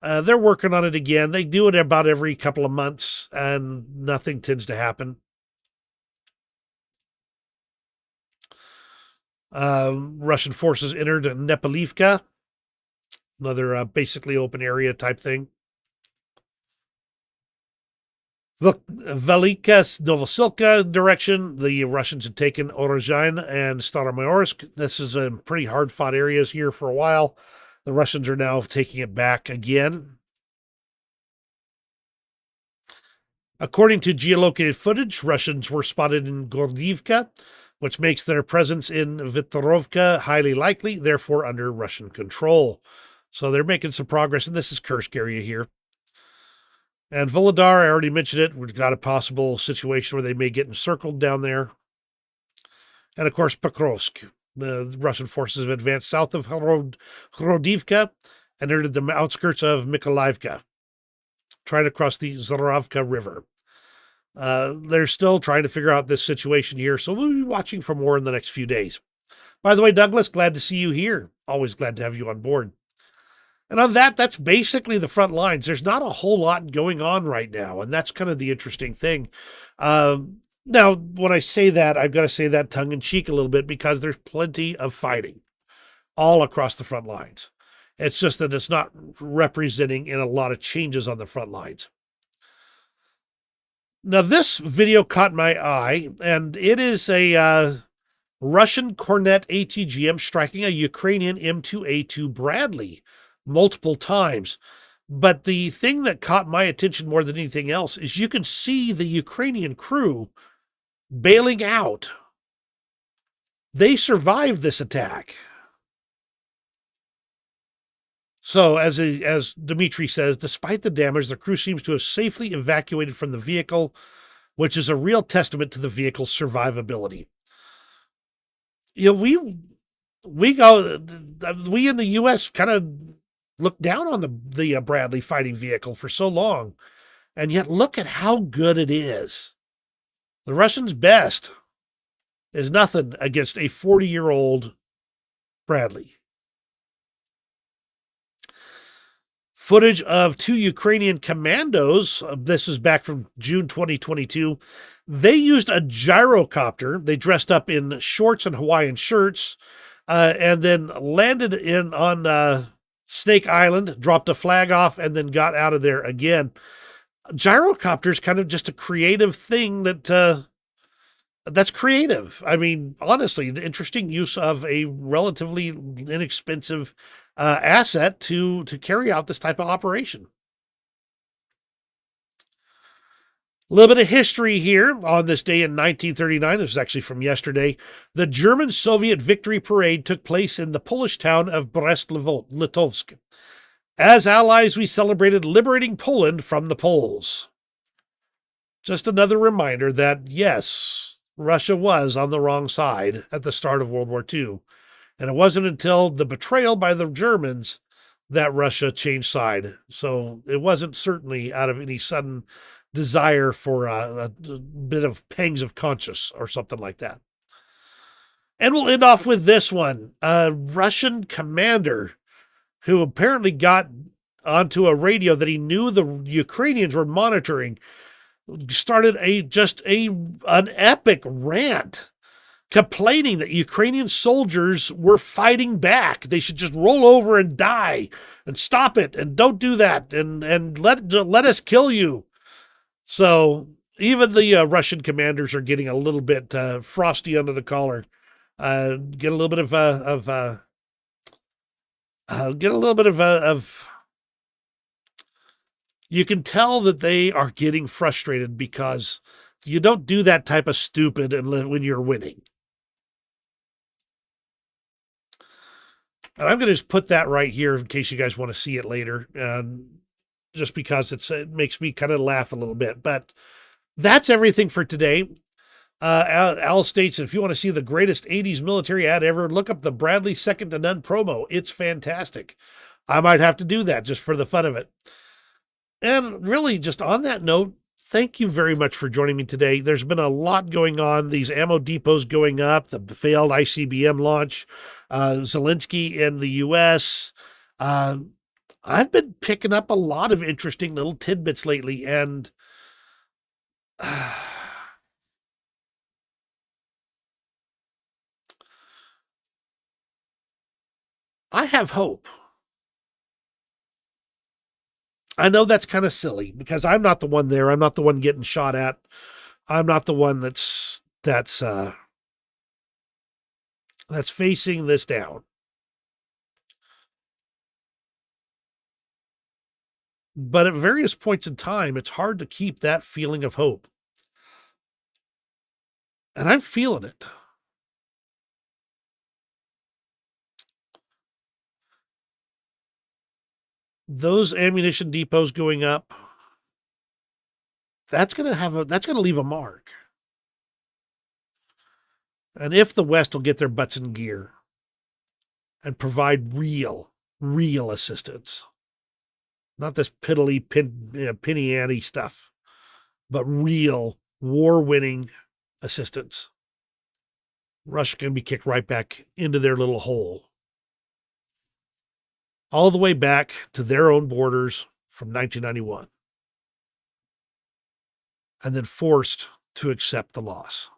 They're working on it again. They do it about every couple of months, and nothing tends to happen. Russian forces entered Nepalivka, another basically open area type thing. Velika Novosilka direction, the Russians had taken Orozhain and Staromayorsk. This is a pretty hard fought areas here for a while. The Russians are now taking it back again. According to geolocated footage, Russians were spotted in Gordivka, which makes their presence in Viktorovka highly likely, therefore under Russian control. So they're making some progress, and this is Kursk area here. And Volodar, I already mentioned it. We've got a possible situation where they may get encircled down there. And of course, Pokrovsk. The Russian forces have advanced south of Horodivka and entered the outskirts of Mykolaievka, trying to cross the Zaravka River. They're still trying to figure out this situation here, so we'll be watching for more in the next few days. By the way, Douglas, glad to see you here. Always glad to have you on board. And on that, that's basically the front lines. There's not a whole lot going on right now, and that's kind of the interesting thing. Now, when I say that, I've got to say that tongue-in-cheek a little bit because there's plenty of fighting all across the front lines. It's just that it's not representing in a lot of changes on the front lines. Now, this video caught my eye, and it is a Russian Kornet ATGM striking a Ukrainian M2A2 Bradley multiple times. But the thing that caught my attention more than anything else is you can see the Ukrainian crew bailing out. They survived this attack. So, as Dmitry says, despite the damage, the crew seems to have safely evacuated from the vehicle, which is a real testament to the vehicle's survivability. You know, we in the U.S. kind of looked down on the Bradley fighting vehicle for so long, and yet look at how good it is. The Russians' best is nothing against a 40-year-old Bradley. Footage of 2 Ukrainian commandos, this is back from June 2022, they used a gyrocopter. They dressed up in shorts and Hawaiian shirts, and then landed on Snake Island, dropped a flag off, and then got out of there again. Gyrocopter is kind of just a creative thing that's creative. I mean, honestly, the interesting use of a relatively inexpensive asset to carry out this type of operation. A little bit of history here on this day in 1939. This is actually from yesterday. The German-Soviet victory parade took place in the Polish town of Brest-Litovsk. As allies, we celebrated liberating Poland from the Poles. Just another reminder that, yes, Russia was on the wrong side at the start of World War II. And it wasn't until the betrayal by the Germans that Russia changed side. So it wasn't certainly out of any sudden desire for a bit of pangs of conscience or something like that. And we'll end off with this one. A Russian commander who apparently got onto a radio that he knew the Ukrainians were monitoring started an epic rant complaining that Ukrainian soldiers were fighting back. They should just roll over and die and stop it and don't do that and let us kill you. So even the Russian commanders are getting a little bit frosty under the collar. Get a little bit of you can tell that they are getting frustrated because you don't do that type of stupid when you're winning. And I'm going to just put that right here in case you guys want to see it later. Just because it makes me kind of laugh a little bit. But that's everything for today. Al states, if you want to see the greatest 80s military ad ever, look up the Bradley Second to None promo. It's fantastic. I might have to do that just for the fun of it. And really, just on that note, thank you very much for joining me today. There's been a lot going on. These ammo depots going up, the failed ICBM launch, Zelensky in the U.S., I've been picking up a lot of interesting little tidbits lately, and I have hope. I know that's kind of silly because I'm not the one there. I'm not the one getting shot at. I'm not the one that's facing this down. But at various points in time, it's hard to keep that feeling of hope. And I'm feeling it. Those ammunition depots going up, that's going to leave a mark. And if the West will get their butts in gear and provide real assistance, not this penny ante stuff, but real war-winning assistance, Russia can be kicked right back into their little hole. All the way back to their own borders from 1991. And then forced to accept the loss.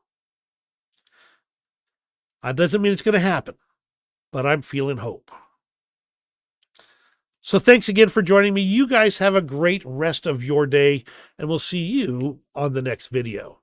That doesn't mean it's going to happen, but I'm feeling hope. So thanks again for joining me. You guys have a great rest of your day, and we'll see you on the next video.